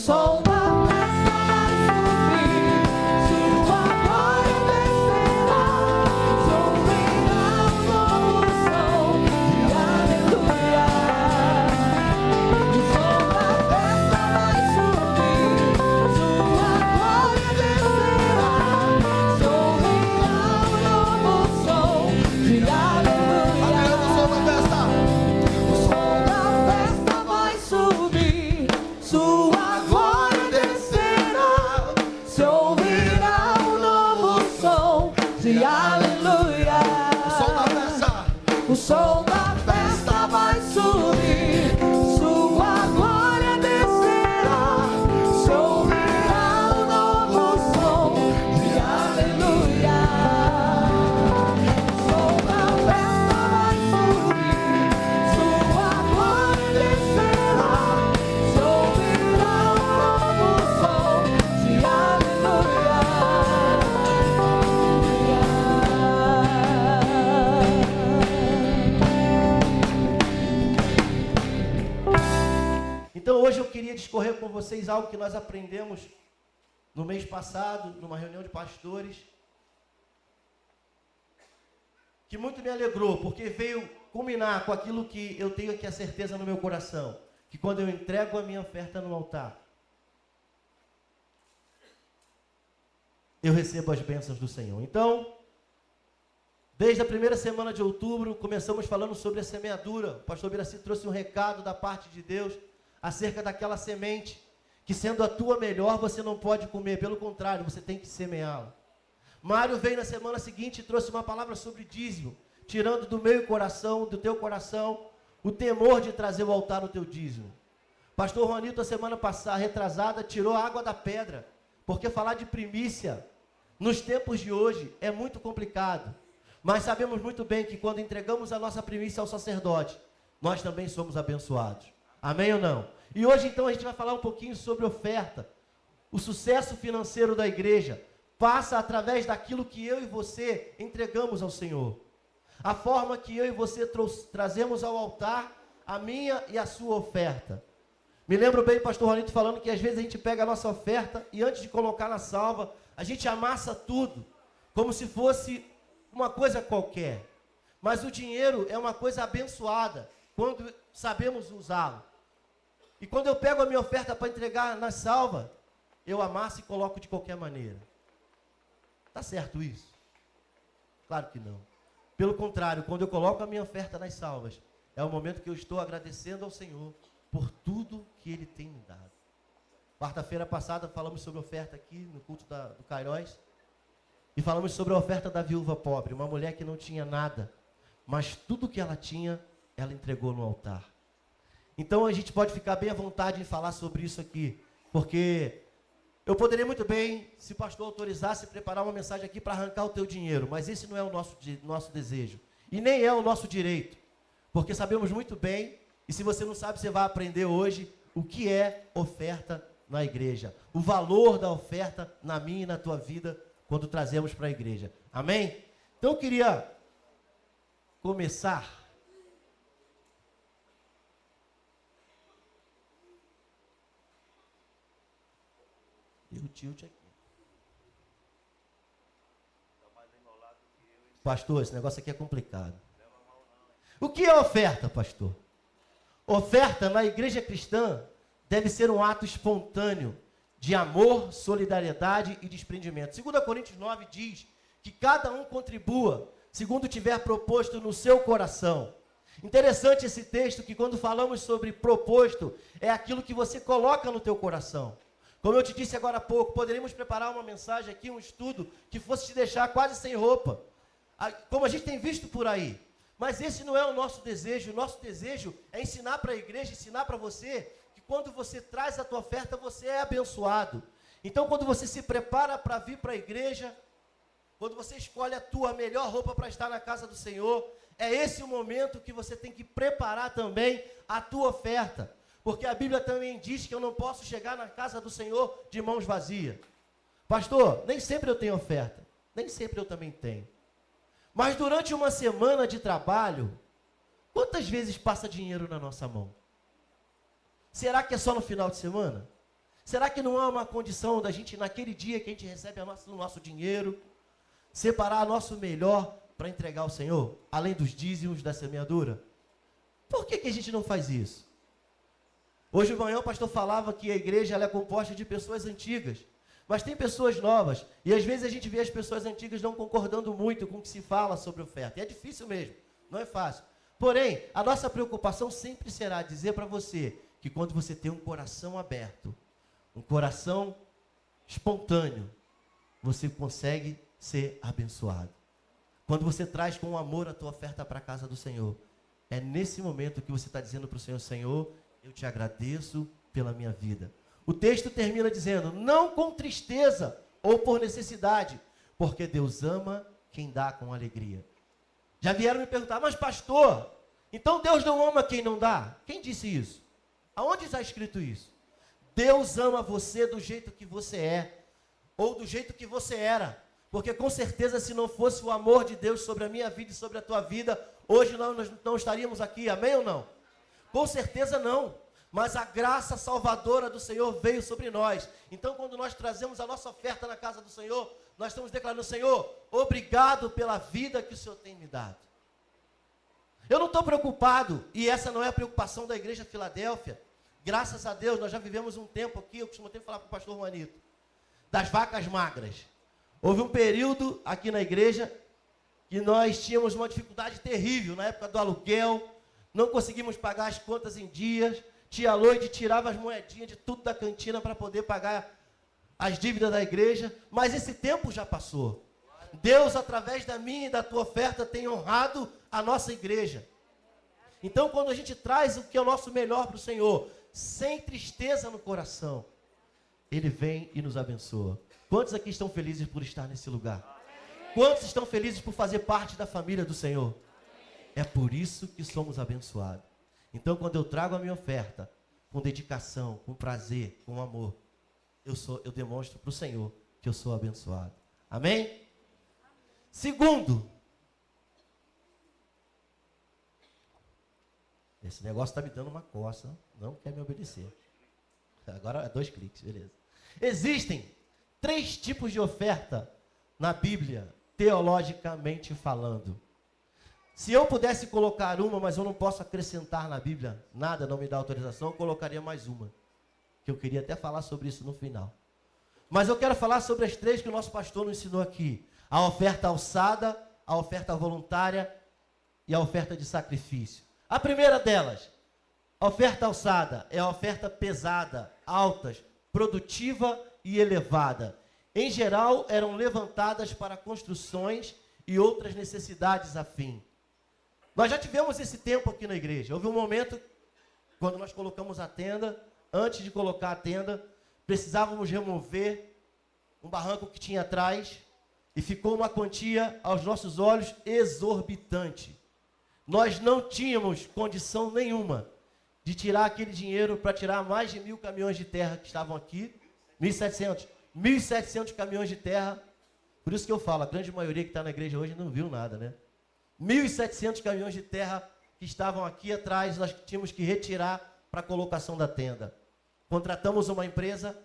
som da festa vai subir, sua glória descerá, ouvirá um novo som de aleluia. O som da festa vai subir, sua glória descerá, ouvirá um novo som de aleluia. O som da festa vai subir, sua glória descerá, se ouvirá um novo som de aleluia. O som da festa vai subir, sua glória descerá, se ouvirá um novo som de aleluia. O som da festa vai subir, sua glória descerá, se ouvirá um novo som de aleluia. Então hoje eu queria discorrer com vocês algo que nós aprendemos no mês passado, numa reunião de pastores, que muito me alegrou, porque veio culminar com aquilo que eu tenho aqui a certeza no meu coração, que quando eu entrego a minha oferta no altar, eu recebo as bênçãos do Senhor. Então, desde a primeira semana de outubro, começamos falando sobre a semeadura. O pastor Biraci trouxe um recado da parte de Deus acerca daquela semente, que sendo a tua melhor, você não pode comer, pelo contrário, você tem que semeá-la. Mário veio na semana seguinte e trouxe uma palavra sobre dízimo, tirando do meu coração, do teu coração, o temor de trazer o altar no teu dízimo. Pastor Juanito, a semana passada, retrasada, tirou a água da pedra, porque falar de primícia, nos tempos de hoje, é muito complicado. Mas sabemos muito bem que quando entregamos a nossa primícia ao sacerdote, nós também somos abençoados. Amém ou não? E hoje então a gente vai falar um pouquinho sobre oferta. O sucesso financeiro da igreja passa através daquilo que eu e você entregamos ao Senhor. A forma que eu e você trazemos ao altar a minha e a sua oferta. Me lembro bem, pastor Juanito falando que às vezes a gente pega a nossa oferta e antes de colocar na salva, a gente amassa tudo, como se fosse uma coisa qualquer. Mas o dinheiro é uma coisa abençoada, quando sabemos usá-lo. E quando eu pego a minha oferta para entregar na salva, eu amasso e coloco de qualquer maneira. Está certo isso? Claro que não. Pelo contrário, quando eu coloco a minha oferta nas salvas, é o momento que eu estou agradecendo ao Senhor por tudo que Ele tem me dado. Quarta-feira passada falamos sobre oferta aqui no culto do Cairós. E falamos sobre a oferta da viúva pobre, uma mulher que não tinha nada, mas tudo que ela tinha, ela entregou no altar. Então a gente pode ficar bem à vontade em falar sobre isso aqui, porque eu poderia muito bem, se o pastor autorizasse, preparar uma mensagem aqui para arrancar o teu dinheiro, mas esse não é o nosso desejo, e nem é o nosso direito, porque sabemos muito bem, e se você não sabe, você vai aprender hoje o que é oferta na igreja, o valor da oferta na minha e na tua vida, quando trazemos para a igreja. Amém? Então eu queria começar deu tilt aqui. Pastor, esse negócio aqui é complicado. O que é oferta, pastor? Oferta na igreja cristã deve ser um ato espontâneo de amor, solidariedade e desprendimento. 2 Coríntios 9 diz que cada um contribua segundo tiver proposto no seu coração. Interessante esse texto, que quando falamos sobre proposto, é aquilo que você coloca no teu coração. Como eu te disse agora há pouco, poderíamos preparar uma mensagem aqui, um estudo, que fosse te deixar quase sem roupa, como a gente tem visto por aí. Mas esse não é o nosso desejo. O nosso desejo é ensinar para a igreja, ensinar para você, que quando você traz a tua oferta, você é abençoado. Então, quando você se prepara para vir para a igreja, quando você escolhe a tua melhor roupa para estar na casa do Senhor, é esse o momento que você tem que preparar também a tua oferta. Porque a Bíblia também diz que eu não posso chegar na casa do Senhor de mãos vazias. Pastor, nem sempre eu tenho oferta. Nem sempre eu também tenho. Mas durante uma semana de trabalho, quantas vezes passa dinheiro na nossa mão? Será que é só no final de semana? Será que não há uma condição da gente, naquele dia que a gente recebe o nosso dinheiro, separar nosso melhor para entregar ao Senhor, além dos dízimos da semeadura? Por que a gente não faz isso? Hoje de manhã o pastor falava que a igreja ela é composta de pessoas antigas, mas tem pessoas novas, e às vezes a gente vê as pessoas antigas não concordando muito com o que se fala sobre oferta. E é difícil mesmo, não é fácil. Porém, a nossa preocupação sempre será dizer para você que quando você tem um coração aberto, um coração espontâneo, você consegue ser abençoado. Quando você traz com amor a tua oferta para a casa do Senhor, é nesse momento que você está dizendo para o Senhor: Senhor, eu te agradeço pela minha vida. O texto termina dizendo: não com tristeza ou por necessidade, porque Deus ama quem dá com alegria. Já vieram me perguntar: mas pastor, então Deus não ama quem não dá? Quem disse isso? Aonde está escrito isso? Deus ama você do jeito que você é, ou do jeito que você era, porque com certeza se não fosse o amor de Deus sobre a minha vida e sobre a tua vida, hoje nós não estaríamos aqui, amém ou não? Com certeza não, mas a graça salvadora do Senhor veio sobre nós. Então quando nós trazemos a nossa oferta na casa do Senhor, nós estamos declarando: Senhor, obrigado pela vida que o Senhor tem me dado. Eu não estou preocupado, e essa não é a preocupação da igreja Filadélfia. Graças a Deus, nós já vivemos um tempo aqui, eu costumo falar para o pastor Juanito, das vacas magras. Houve um período aqui na igreja que nós tínhamos uma dificuldade terrível, na época do aluguel, não conseguimos pagar as contas em dias, tia Loide tirava as moedinhas de tudo da cantina para poder pagar as dívidas da igreja, mas esse tempo já passou. Deus, através da minha e da tua oferta, tem honrado a nossa igreja. Então, quando a gente traz o que é o nosso melhor para o Senhor, sem tristeza no coração, Ele vem e nos abençoa. Quantos aqui estão felizes por estar nesse lugar? Quantos estão felizes por fazer parte da família do Senhor? É por isso que somos abençoados. Então, quando eu trago a minha oferta, com dedicação, com prazer, com amor, eu demonstro para o Senhor que eu sou abençoado. Amém? Segundo, esse negócio está me dando uma coça, não quer me obedecer. Agora é 2 cliques, beleza. Existem 3 tipos de oferta na Bíblia, teologicamente falando. Se eu pudesse colocar uma, mas eu não posso acrescentar na Bíblia nada, não me dá autorização, eu colocaria mais uma, que eu queria até falar sobre isso no final. Mas eu quero falar sobre as 3 que o nosso pastor nos ensinou aqui: a oferta alçada, a oferta voluntária e a oferta de sacrifício. A primeira delas, a oferta alçada, é a oferta pesada, altas, produtiva e elevada. Em geral, eram levantadas para construções e outras necessidades afim. Nós já tivemos esse tempo aqui na igreja. Houve um momento, quando nós colocamos a tenda, antes de colocar a tenda, precisávamos remover um barranco que tinha atrás, e ficou uma quantia, aos nossos olhos, exorbitante. Nós não tínhamos condição nenhuma de tirar aquele dinheiro para tirar mais de 1.000 caminhões de terra que estavam aqui, 1.700 caminhões de terra. Por isso que eu falo, a grande maioria que está na igreja hoje não viu nada, né? 1.700 caminhões de terra que estavam aqui atrás, nós tínhamos que retirar para a colocação da tenda. Contratamos uma empresa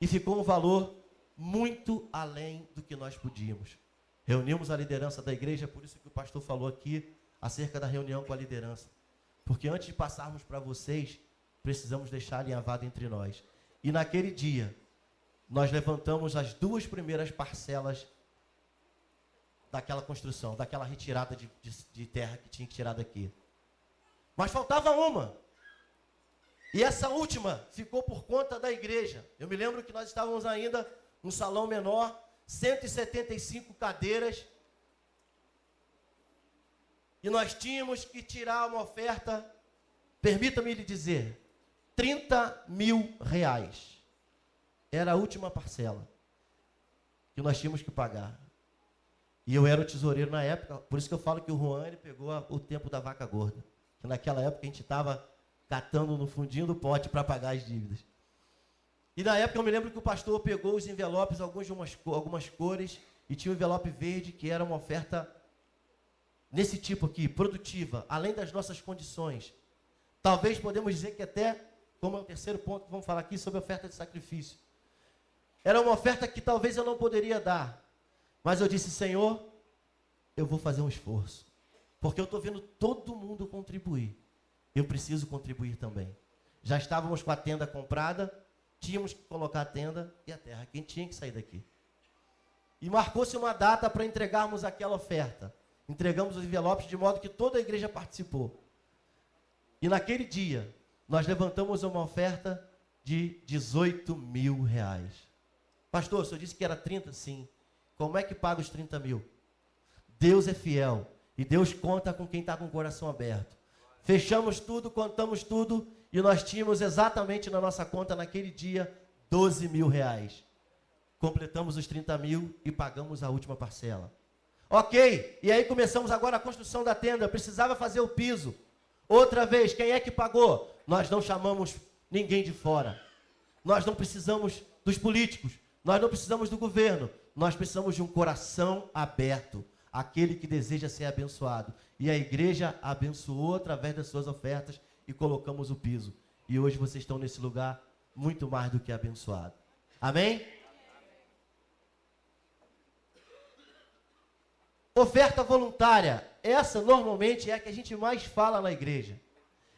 e ficou um valor muito além do que nós podíamos. Reunimos a liderança da igreja, por isso que o pastor falou aqui acerca da reunião com a liderança. Porque antes de passarmos para vocês, precisamos deixar alinhavado entre nós. E naquele dia, nós levantamos as 2 primeiras parcelas daquela construção, daquela retirada de terra que tinha que tirar daqui. Mas faltava uma. E essa última ficou por conta da igreja. Eu me lembro que nós estávamos ainda num salão menor, 175 cadeiras, e nós tínhamos que tirar uma oferta, permita-me lhe dizer, R$30.000. Era a última parcela que nós tínhamos que pagar. E eu era o tesoureiro na época, por isso que eu falo que o Juan ele pegou o tempo da vaca gorda. Que naquela época a gente estava catando no fundinho do pote para pagar as dívidas. E na época eu me lembro que o pastor pegou os envelopes, algumas cores, e tinha um envelope verde que era uma oferta nesse tipo aqui, produtiva, além das nossas condições. Talvez podemos dizer que até como é o terceiro ponto que vamos falar aqui sobre a oferta de sacrifício. Era uma oferta que talvez eu não poderia dar, mas eu disse, Senhor, eu vou fazer um esforço, porque eu estou vendo todo mundo contribuir, eu preciso contribuir também. Já estávamos com a tenda comprada, tínhamos que colocar a tenda e a terra, quem tinha que sair daqui. E marcou-se uma data para entregarmos aquela oferta. Entregamos os envelopes de modo que toda a igreja participou. E naquele dia, nós levantamos uma oferta de 18 mil reais. Pastor, o senhor disse que era 30? Sim. Como é que paga os 30 mil? Deus é fiel. E Deus conta com quem está com o coração aberto. Fechamos tudo, contamos tudo. E nós tínhamos exatamente na nossa conta, naquele dia, 12 mil reais. Completamos os 30 mil e pagamos a última parcela. Ok, e aí começamos agora a construção da tenda. Precisava fazer o piso. Outra vez, quem é que pagou? Nós não chamamos ninguém de fora. Nós não precisamos dos políticos. Nós não precisamos do governo. Nós precisamos de um coração aberto. Aquele que deseja ser abençoado. E a igreja abençoou através das suas ofertas e colocamos o piso. E hoje vocês estão nesse lugar muito mais do que abençoado. Amém? Oferta voluntária, essa normalmente é a que a gente mais fala na igreja.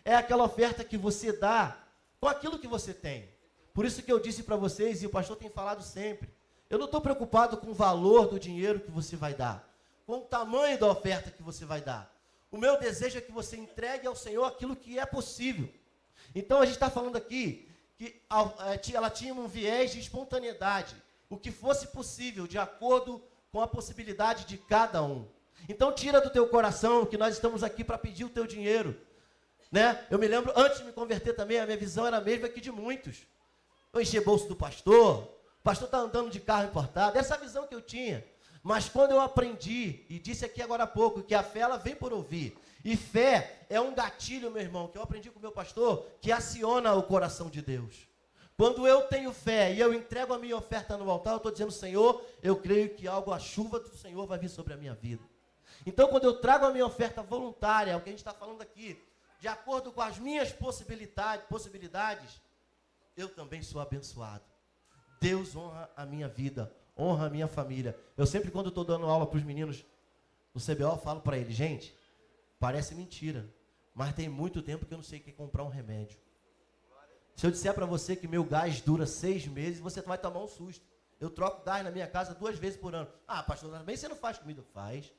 É aquela oferta que você dá com aquilo que você tem. Por isso que eu disse para vocês, e o pastor tem falado sempre, eu não estou preocupado com o valor do dinheiro que você vai dar, com o tamanho da oferta que você vai dar. O meu desejo é que você entregue ao Senhor aquilo que é possível. Então a gente está falando aqui que ela tinha um viés de espontaneidade, o que fosse possível, de acordo com a possibilidade de cada um. Então tira do teu coração que nós estamos aqui para pedir o teu dinheiro, né? Eu me lembro, antes de me converter também, a minha visão era a mesma que de muitos. Eu enchi bolso do pastor, o pastor está andando de carro importado, essa visão que eu tinha. Mas quando eu aprendi, e disse aqui agora há pouco, que a fé ela vem por ouvir, e fé é um gatilho, meu irmão, que eu aprendi com o meu pastor, que aciona o coração de Deus. Quando eu tenho fé e eu entrego a minha oferta no altar, eu estou dizendo, Senhor, eu creio que a chuva do Senhor vai vir sobre a minha vida. Então, quando eu trago a minha oferta voluntária, é o que a gente está falando aqui, de acordo com as minhas possibilidades, eu também sou abençoado. Deus honra a minha vida, honra a minha família. Eu sempre, quando estou dando aula para os meninos no CBO, eu falo para eles, gente, parece mentira, mas tem muito tempo que eu não sei o que é comprar um remédio. Se eu disser para você que meu gás dura 6 meses, você vai tomar um susto. Eu troco gás na minha casa 2 vezes por ano. Ah, pastor, também você não faz comida? Faz.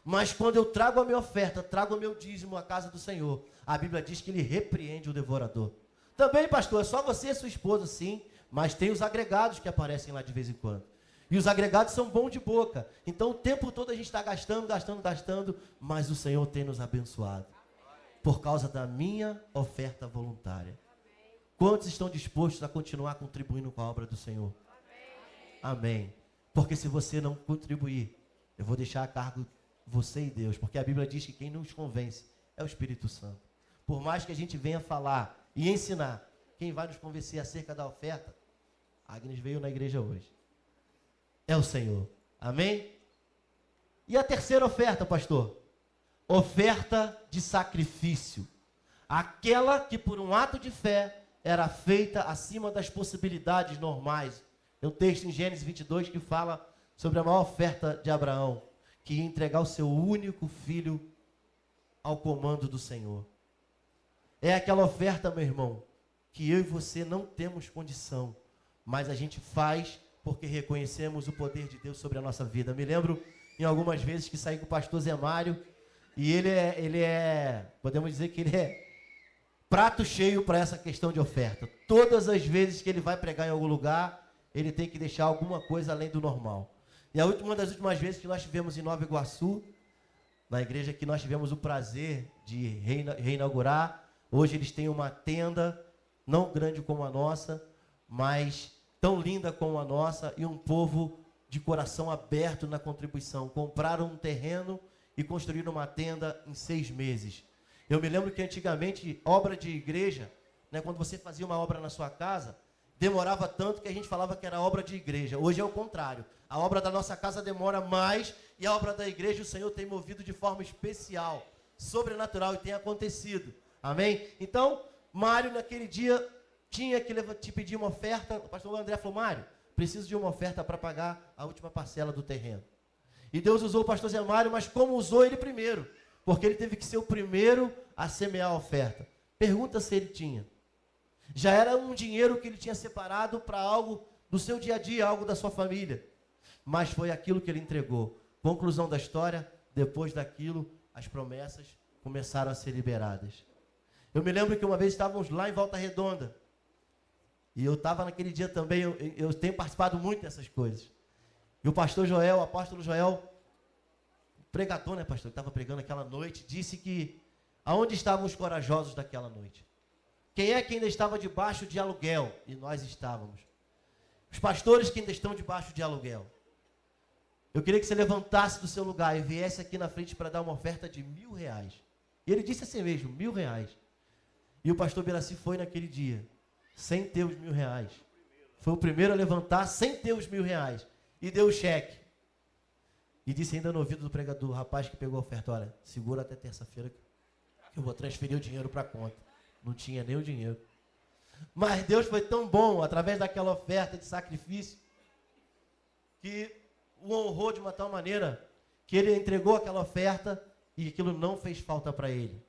Mas quando eu trago a minha oferta, trago o meu dízimo à casa do Senhor, a Bíblia diz que ele repreende o devorador. Também, pastor, é só você e sua esposa, sim, mas tem os agregados que aparecem lá de vez em quando. E os agregados são bons de boca. Então o tempo todo a gente está gastando, mas o Senhor tem nos abençoado. Por causa da minha oferta voluntária. Quantos estão dispostos a continuar contribuindo com a obra do Senhor? Amém. Porque se você não contribuir, eu vou deixar a cargo você e Deus. Porque a Bíblia diz que quem nos convence é o Espírito Santo. Por mais que a gente venha falar e ensinar, quem vai nos convencer acerca da oferta, a Agnes veio na igreja hoje. É o Senhor. Amém? E a terceira oferta, pastor? Oferta de sacrifício. Aquela que por um ato de fé era feita acima das possibilidades normais. Tem um texto em Gênesis 22 que fala sobre a maior oferta de Abraão, que ia entregar o seu único filho ao comando do Senhor. É aquela oferta, meu irmão, que eu e você não temos condição, mas a gente faz porque reconhecemos o poder de Deus sobre a nossa vida. Me lembro em algumas vezes que saí com o pastor Zé Mário, e podemos dizer que ele é prato cheio para essa questão de oferta. Todas as vezes que ele vai pregar em algum lugar, ele tem que deixar alguma coisa além do normal. E uma das últimas vezes que nós tivemos em Nova Iguaçu, na igreja que nós tivemos o prazer de reinaugurar, hoje eles têm uma tenda, não grande como a nossa, mas tão linda como a nossa, e um povo de coração aberto na contribuição. Compraram um terreno e construíram uma tenda em 6 meses. Eu me lembro que antigamente, obra de igreja, né, quando você fazia uma obra na sua casa, demorava tanto que a gente falava que era obra de igreja. Hoje é o contrário. A obra da nossa casa demora mais e a obra da igreja o Senhor tem movido de forma especial, sobrenatural, e tem acontecido. Amém? Então, Mário naquele dia tinha que te pedir uma oferta. O pastor André falou, Mário, preciso de uma oferta para pagar a última parcela do terreno. E Deus usou o pastor Zé Mário, mas como usou ele primeiro? Porque ele teve que ser o primeiro a semear a oferta. Pergunta se ele tinha. Já era um dinheiro que ele tinha separado para algo do seu dia a dia, algo da sua família. Mas foi aquilo que ele entregou. Conclusão da história, depois daquilo, as promessas começaram a ser liberadas. Eu me lembro que uma vez estávamos lá em Volta Redonda. E eu estava naquele dia também, eu tenho participado muito dessas coisas. E o pastor Joel, o apóstolo Joel, pregador, né, pastor, que estava pregando aquela noite, disse que aonde estavam os corajosos daquela noite? Quem é que ainda estava debaixo de aluguel? E nós estávamos. Os pastores que ainda estão debaixo de aluguel. Eu queria que você levantasse do seu lugar e viesse aqui na frente para dar uma oferta de R$1.000. E ele disse assim mesmo, R$1.000. E o pastor Biraci foi naquele dia, sem ter os R$1.000. Foi o primeiro a levantar sem ter os R$1.000. E deu o cheque. E disse ainda no ouvido do pregador, o rapaz que pegou a oferta, olha, segura até terça-feira que eu vou transferir o dinheiro para a conta. Não tinha nem o dinheiro. Mas Deus foi tão bom, através daquela oferta de sacrifício, que o honrou de uma tal maneira, que ele entregou aquela oferta e aquilo não fez falta para ele.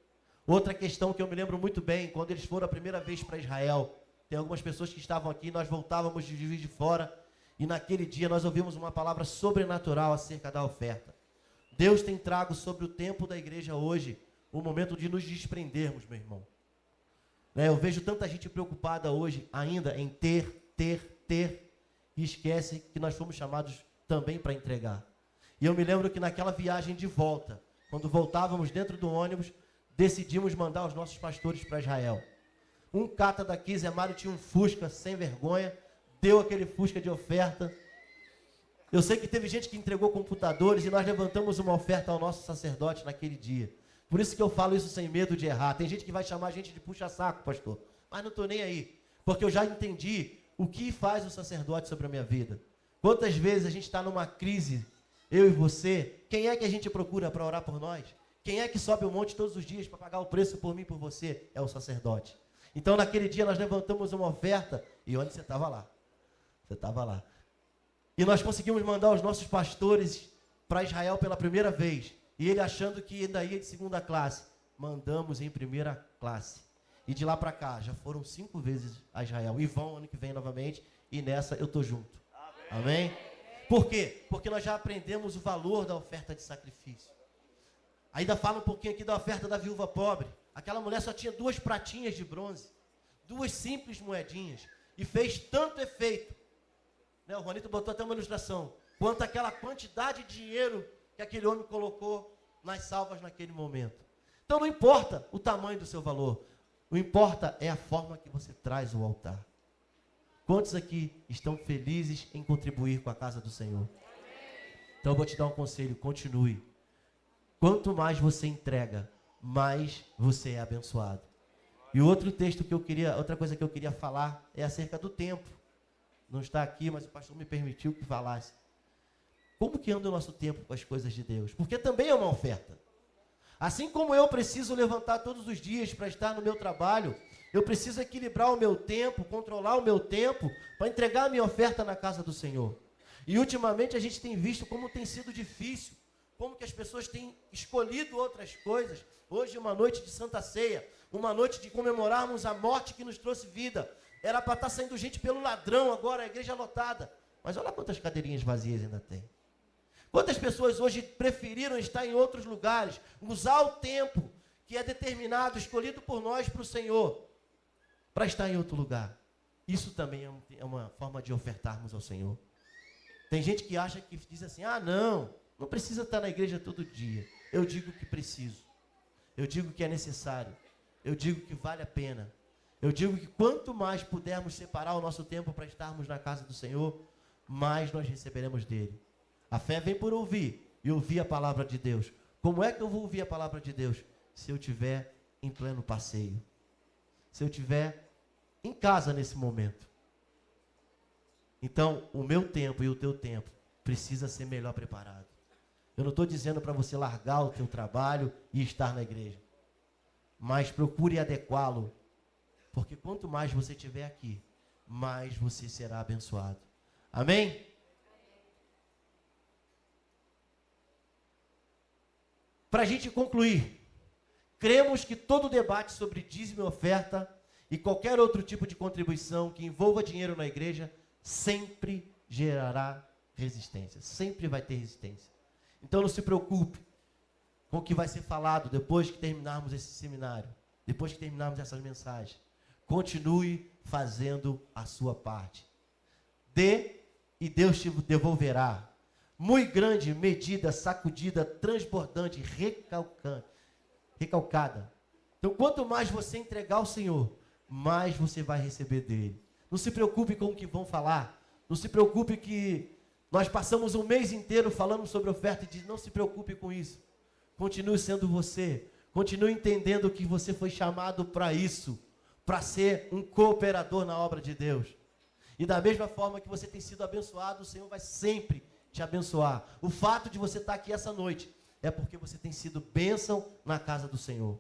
Outra questão que eu me lembro muito bem, quando eles foram a primeira vez para Israel, tem algumas pessoas que estavam aqui, nós voltávamos de Juiz de Fora, e naquele dia nós ouvimos uma palavra sobrenatural acerca da oferta. Deus tem trago sobre o tempo da igreja hoje, o momento de nos desprendermos, meu irmão. Eu vejo tanta gente preocupada hoje ainda em ter, e esquece que nós fomos chamados também para entregar. E eu me lembro que naquela viagem de volta, quando voltávamos dentro do ônibus, decidimos mandar os nossos pastores para Israel. Um cata daqui, Zé Mário tinha um Fusca sem vergonha, deu aquele Fusca de oferta. Eu sei que teve gente que entregou computadores e nós levantamos uma oferta ao nosso sacerdote naquele dia. Por isso que eu falo isso sem medo de errar. Tem gente que vai chamar a gente de puxa-saco, pastor. Mas não estou nem aí. Porque eu já entendi o que faz o sacerdote sobre a minha vida. Quantas vezes a gente está numa crise, eu e você, quem é que a gente procura para orar por nós? Quem é que sobe o monte todos os dias para pagar o preço por mim e por você? É o sacerdote. Então naquele dia nós levantamos uma oferta. E onde você estava lá? Você estava lá. E nós conseguimos mandar os nossos pastores para Israel pela primeira vez. E ele achando que ainda ia de segunda classe. Mandamos em primeira classe. E de lá para cá, já foram 5 vezes a Israel. E vão ano que vem novamente. E nessa eu estou junto. Amém? Amém? Por quê? Porque nós já aprendemos o valor da oferta de sacrifício. Ainda fala um pouquinho aqui da oferta da viúva pobre. Aquela mulher só tinha 2 pratinhas de bronze. 2 simples moedinhas. E fez tanto efeito. O Juanito botou até uma ilustração. Quanto aquela quantidade de dinheiro que aquele homem colocou nas salvas naquele momento. Então não importa o tamanho do seu valor. O que importa é a forma que você traz o altar. Quantos aqui estão felizes em contribuir com a casa do Senhor? Então eu vou te dar um conselho, continue. Quanto mais você entrega, mais você é abençoado. E outro texto que eu queria, outra coisa que eu queria falar é acerca do tempo. Não está aqui, mas o pastor me permitiu que falasse. Como que anda o nosso tempo com as coisas de Deus? Porque também é uma oferta. Assim como eu preciso levantar todos os dias para estar no meu trabalho, eu preciso equilibrar o meu tempo, controlar o meu tempo, para entregar a minha oferta na casa do Senhor. E ultimamente a gente tem visto como tem sido difícil, como que as pessoas têm escolhido outras coisas. Hoje uma noite de Santa Ceia, uma noite de comemorarmos a morte que nos trouxe vida. Era para estar saindo gente pelo ladrão, agora a igreja lotada. Mas olha quantas cadeirinhas vazias ainda tem. Quantas pessoas hoje preferiram estar em outros lugares, usar o tempo que é determinado, escolhido por nós para o Senhor, para estar em outro lugar. Isso também é uma forma de ofertarmos ao Senhor. Tem gente que acha que diz assim, não precisa estar na igreja todo dia. Eu digo que preciso. Eu digo que é necessário. Eu digo que vale a pena. Eu digo que quanto mais pudermos separar o nosso tempo para estarmos na casa do Senhor, mais nós receberemos dele. A fé vem por ouvir, e ouvir a palavra de Deus. Como é que eu vou ouvir a palavra de Deus? Se eu estiver em pleno passeio. Se eu estiver em casa nesse momento. Então, o meu tempo e o teu tempo precisa ser melhor preparado. Eu não estou dizendo para você largar o teu trabalho e estar na igreja. Mas procure adequá-lo Porque quanto mais você tiver aqui, mais você será abençoado. Amém? Para a gente concluir, cremos que todo debate sobre dízimo e oferta e qualquer outro tipo de contribuição que envolva dinheiro na igreja sempre gerará resistência, sempre vai ter resistência. Então não se preocupe com o que vai ser falado depois que terminarmos esse seminário, depois que terminarmos essas mensagens. Continue fazendo a sua parte. Dê e Deus te devolverá. Muito grande, medida, sacudida, transbordante, recalcada. Então, quanto mais você entregar ao Senhor, mais você vai receber dele. Não se preocupe com o que vão falar. Não se preocupe que nós passamos um mês inteiro falando sobre oferta e diz, não se preocupe com isso. Continue sendo você. Continue entendendo que você foi chamado para isso, para ser um cooperador na obra de Deus. E da mesma forma que você tem sido abençoado, o Senhor vai sempre te abençoar. O fato de você estar aqui essa noite é porque você tem sido bênção na casa do Senhor.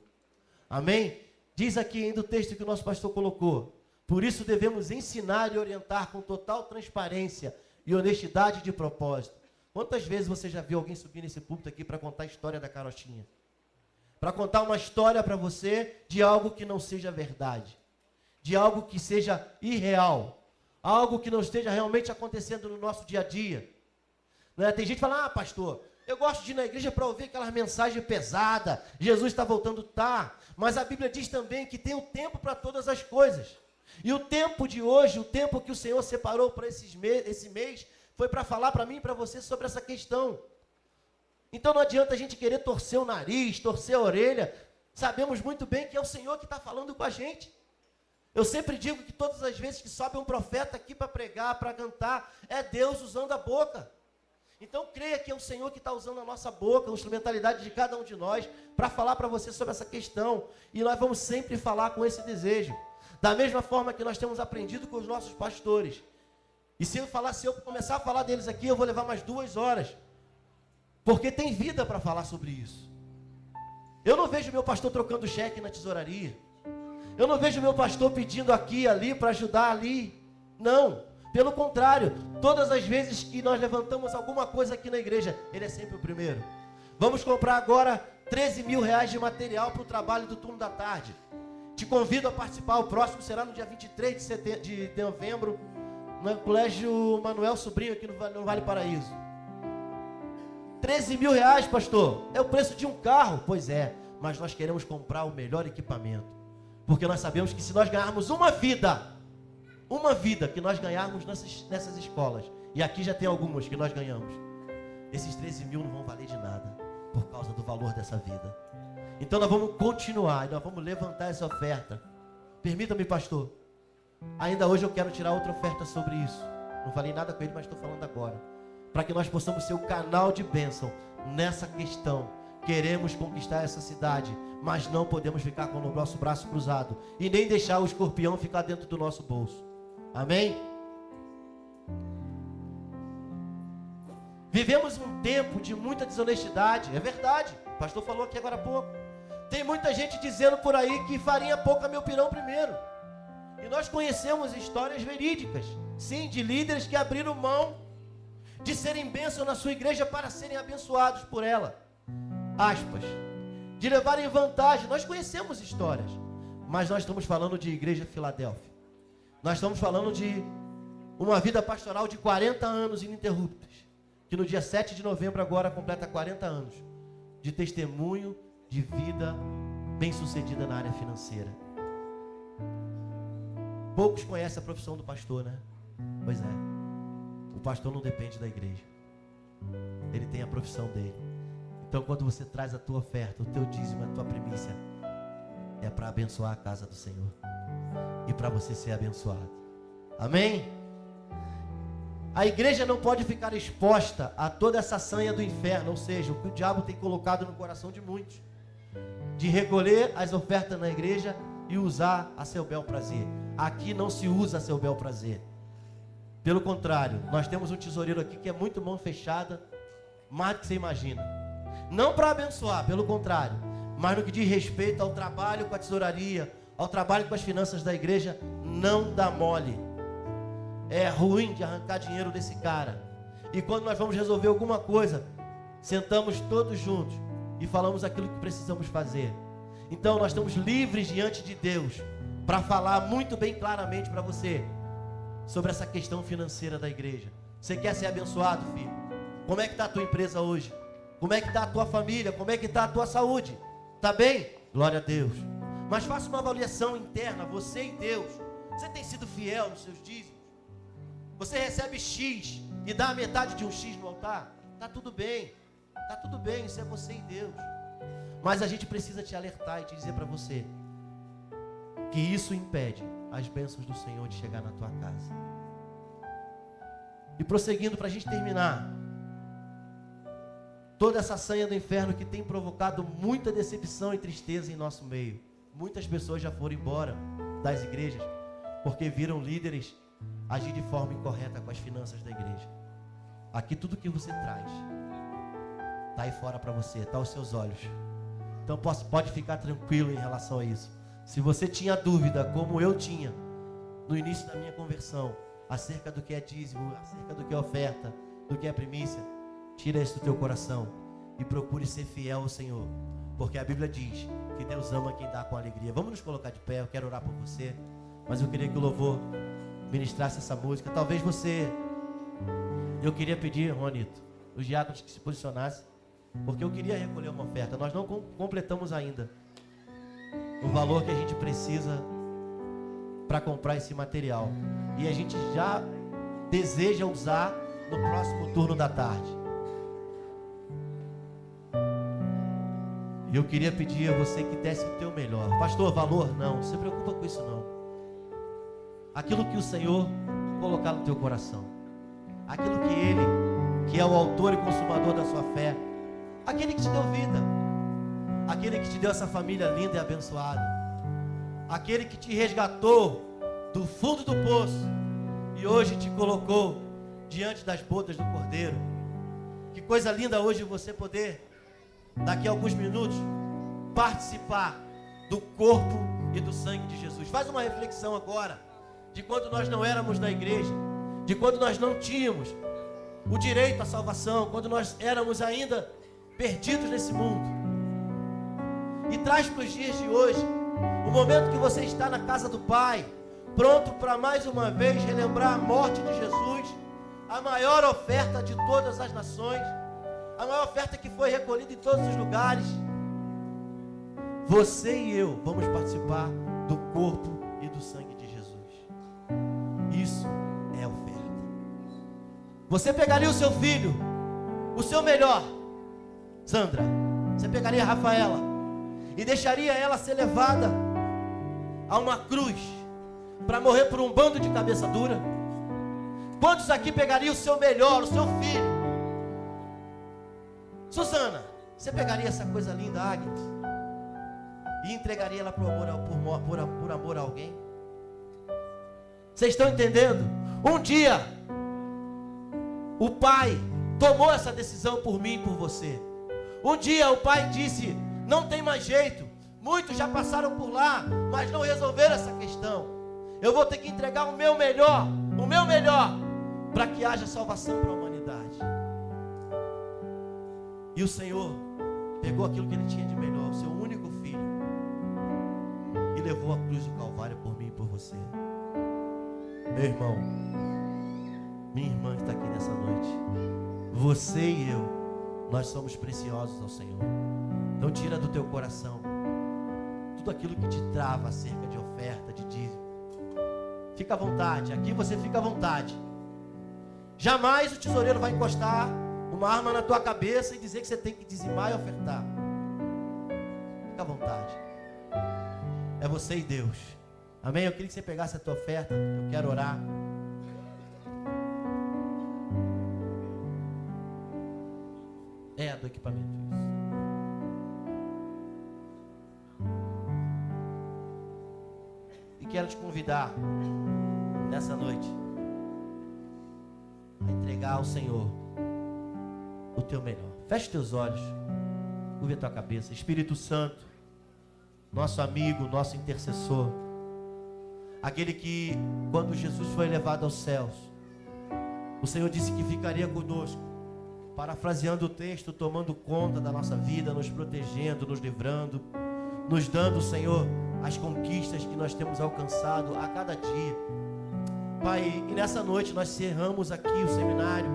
Amém? Diz aqui ainda o texto que o nosso pastor colocou. Por isso devemos ensinar e orientar com total transparência e honestidade de propósito. Quantas vezes você já viu alguém subir nesse púlpito aqui para contar a história da carochinha? Para contar uma história para você de algo que não seja verdade. De algo que seja irreal. Algo que não esteja realmente acontecendo no nosso dia a dia. Né? Tem gente que fala, pastor, eu gosto de ir na igreja para ouvir aquelas mensagens pesadas. Jesus está voltando, tá. Mas a Bíblia diz também que tem o tempo para todas as coisas. E o tempo de hoje, o tempo que o Senhor separou para esse mês, foi para falar para mim e para você sobre essa questão. Então não adianta a gente querer torcer o nariz, torcer a orelha. Sabemos muito bem que é o Senhor que está falando com a gente. Eu sempre digo que todas as vezes que sobe um profeta aqui para pregar, para cantar, é Deus usando a boca. Então creia que é o Senhor que está usando a nossa boca, a instrumentalidade de cada um de nós, para falar para você sobre essa questão. E nós vamos sempre falar com esse desejo. Da mesma forma que nós temos aprendido com os nossos pastores. E se eu começar a falar deles aqui, eu vou levar mais 2 horas. Porque tem vida para falar sobre isso. Eu não vejo meu pastor trocando cheque na tesouraria. Eu não vejo meu pastor pedindo aqui e ali para ajudar ali. Não. Pelo contrário, todas as vezes que nós levantamos alguma coisa aqui na igreja, ele é sempre o primeiro. Vamos comprar agora 13 mil reais de material para o trabalho do turno da tarde. Te convido a participar. O próximo será no dia 23 de novembro, no Colégio Manuel Sobrinho, aqui no Vale Paraíso. 13 mil reais, pastor. É o preço de um carro. Pois é, mas nós queremos comprar o melhor equipamento. Porque nós sabemos que se nós ganharmos uma vida que nós ganharmos nessas escolas, e aqui já tem algumas que nós ganhamos, esses 13 mil não vão valer de nada, por causa do valor dessa vida. Então nós vamos continuar, nós vamos levantar essa oferta. Permita-me, pastor, ainda hoje eu quero tirar outra oferta sobre isso. Não falei nada com ele, mas estou falando agora. Para que nós possamos ser o canal de bênção nessa questão. Queremos conquistar essa cidade, mas não podemos ficar com o nosso braço cruzado e nem deixar o escorpião ficar dentro do nosso bolso. Amém? Vivemos um tempo de muita desonestidade, é verdade. O pastor falou aqui agora há pouco. Tem muita gente dizendo por aí que farinha pouca meu pirão primeiro. E nós conhecemos histórias verídicas, sim, de líderes que abriram mão de serem bênção na sua igreja para serem abençoados por ela. Aspas. De levarem vantagem. Nós conhecemos histórias. Mas nós estamos falando de Igreja Filadélfia. Nós estamos falando de uma vida pastoral de 40 anos ininterruptos. Que no dia 7 de novembro agora completa 40 anos. De testemunho de vida bem-sucedida na área financeira. Poucos conhecem a profissão do pastor, né? Pois é. O pastor não depende da igreja. Ele tem a profissão dele. Então quando você traz a tua oferta, o teu dízimo, a tua primícia, é para abençoar a casa do Senhor. E para você ser abençoado. Amém? A igreja não pode ficar exposta a toda essa sanha do inferno. Ou seja, o que o diabo tem colocado no coração de muitos. De recolher as ofertas na igreja e usar a seu bel prazer. Aqui não se usa a seu bel prazer. Pelo contrário, nós temos um tesoureiro aqui que é muito mão fechada, mais do que você imagina. Não para abençoar, pelo contrário, mas no que diz respeito ao trabalho com a tesouraria, ao trabalho com as finanças da igreja, não dá mole. É ruim de arrancar dinheiro desse cara. E quando nós vamos resolver alguma coisa, sentamos todos juntos e falamos aquilo que precisamos fazer. Então nós estamos livres diante de Deus para falar muito bem claramente para você sobre essa questão financeira da igreja. Você quer ser abençoado, filho? Como é que está a tua empresa hoje? Como é que está a tua família? Como é que está a tua saúde? Está bem? Glória a Deus. Mas faça uma avaliação interna, você e Deus. Você tem sido fiel nos seus dízimos? Você recebe X e dá a metade de um X no altar? Está tudo bem. Está tudo bem, isso é você e Deus. Mas a gente precisa te alertar e te dizer para você que isso impede as bênçãos do Senhor de chegar na tua casa. E prosseguindo, para a gente terminar, toda essa sanha do inferno que tem provocado muita decepção e tristeza em nosso meio. Muitas pessoas já foram embora das igrejas porque viram líderes agir de forma incorreta com as finanças da igreja. Aqui tudo que você traz está aí fora para você, está aos seus olhos. Então pode ficar tranquilo em relação a isso. Se você tinha dúvida, como eu tinha no início da minha conversão, acerca do que é dízimo, acerca do que é oferta, do que é primícia, tira isso do teu coração e procure ser fiel ao Senhor, porque a Bíblia diz que Deus ama quem dá com alegria. Vamos nos colocar de pé, eu quero orar por você, mas eu queria que o louvor ministrasse essa música. Talvez eu queria pedir, Juanito, os diáconos que se posicionassem, porque eu queria recolher uma oferta. Nós não completamos ainda o valor que a gente precisa para comprar esse material, e a gente já deseja usar no próximo turno da tarde. E eu queria pedir a você que desse o teu melhor. Pastor, valor? Não, se preocupa com isso não. Aquilo que o Senhor colocar no teu coração, aquilo que Ele, que é o autor e consumador da sua fé, aquele que te deu vida, aquele que te deu essa família linda e abençoada, aquele que te resgatou do fundo do poço e hoje te colocou diante das bodas do Cordeiro. Que coisa linda hoje você poder, daqui a alguns minutos, participar do corpo e do sangue de Jesus. Faz uma reflexão agora de quando nós não éramos na igreja, de quando nós não tínhamos o direito à salvação, quando nós éramos ainda perdidos nesse mundo, e traz para os dias de hoje o momento que você está na casa do Pai, pronto para mais uma vez relembrar a morte de Jesus, a maior oferta de todas as nações, a maior oferta que foi recolhida em todos os lugares. Você e eu vamos participar do corpo e do sangue de Jesus. Isso é oferta. Você pegaria o seu filho, o seu melhor, Sandra, você pegaria a Rafaela e deixaria ela ser levada a uma cruz para morrer por um bando de cabeça dura? Quantos aqui pegariam o seu melhor, o seu filho? Susana, você pegaria essa coisa linda, Agnes, e entregaria ela por amor a alguém? Vocês estão entendendo? Um dia o Pai tomou essa decisão por mim e por você. Um dia o Pai disse: não tem mais jeito, muitos já passaram por lá, mas não resolveram essa questão. Eu vou ter que entregar o meu melhor, para que haja salvação para a humanidade. E o Senhor pegou aquilo que Ele tinha de melhor, o seu único filho, e levou a cruz do Calvário por mim e por você. Meu irmão, minha irmã que está aqui nessa noite, você e eu, nós somos preciosos ao Senhor. Então tira do teu coração tudo aquilo que te trava acerca de oferta, de dízimo. Fica à vontade, aqui você fica à vontade. Jamais o tesoureiro vai encostar uma arma na tua cabeça e dizer que você tem que dizimar e ofertar. Fica à vontade. É você e Deus. Amém? Eu queria que você pegasse a tua oferta. Eu quero orar. É do equipamento isso. E quero te convidar nessa noite a entregar ao Senhor o teu melhor. Feche teus olhos, curva a tua cabeça. Espírito Santo, nosso amigo, nosso intercessor. Aquele que, quando Jesus foi levado aos céus, o Senhor disse que ficaria conosco, parafraseando o texto, tomando conta da nossa vida, nos protegendo, nos livrando, nos dando, Senhor, as conquistas que nós temos alcançado a cada dia. Pai, e nessa noite nós encerramos aqui o seminário,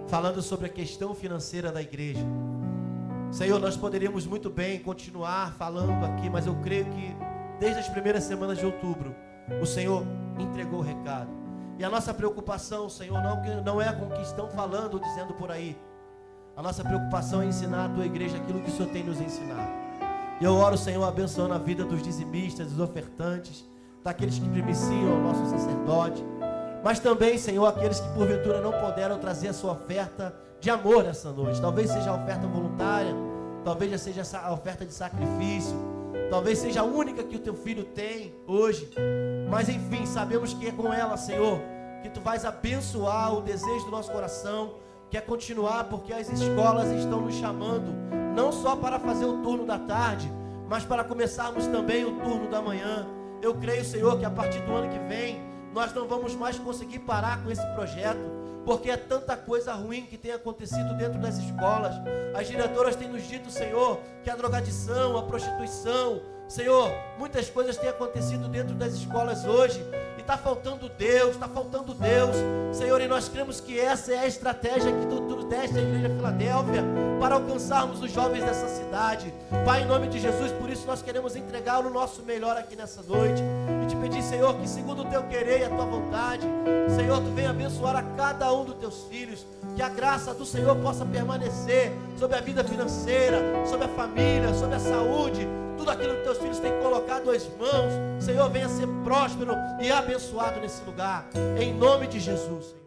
falando sobre a questão financeira da igreja. Senhor, nós poderíamos muito bem continuar falando aqui, mas eu creio que desde as primeiras semanas de outubro, o Senhor entregou o recado. E a nossa preocupação, Senhor, não é com o que estão falando ou dizendo por aí. A nossa preocupação é ensinar a tua igreja aquilo que o Senhor tem nos ensinado. E eu oro, Senhor, abençoando a vida dos dizimistas, dos ofertantes, daqueles que primiciam o nosso sacerdote, mas também, Senhor, aqueles que porventura não puderam trazer a sua oferta de amor nessa noite. Talvez seja a oferta voluntária, talvez já seja a oferta de sacrifício, talvez seja a única que o teu filho tem hoje, mas enfim, sabemos que é com ela, Senhor, que tu vais abençoar o desejo do nosso coração, que é continuar, porque as escolas estão nos chamando, não só para fazer o turno da tarde, mas para começarmos também o turno da manhã. Eu creio, Senhor, que a partir do ano que vem, nós não vamos mais conseguir parar com esse projeto, porque é tanta coisa ruim que tem acontecido dentro das escolas. As diretoras têm nos dito, Senhor, que a drogadição, a prostituição, Senhor, muitas coisas têm acontecido dentro das escolas hoje, e está faltando Deus, Senhor, e nós cremos que essa é a estratégia que tu deste à Igreja Filadélfia, para alcançarmos os jovens dessa cidade. Pai, em nome de Jesus, por isso nós queremos entregar o nosso melhor aqui nessa noite, e te pedir, Senhor, que segundo o teu querer e a tua vontade, Senhor, tu venha abençoar a cada um dos teus filhos, que a graça do Senhor possa permanecer sobre a vida financeira, sobre a família, sobre a saúde, tudo aquilo que teus filhos têm colocado às mãos, Senhor, venha ser próspero e abençoado nesse lugar, em nome de Jesus, Senhor.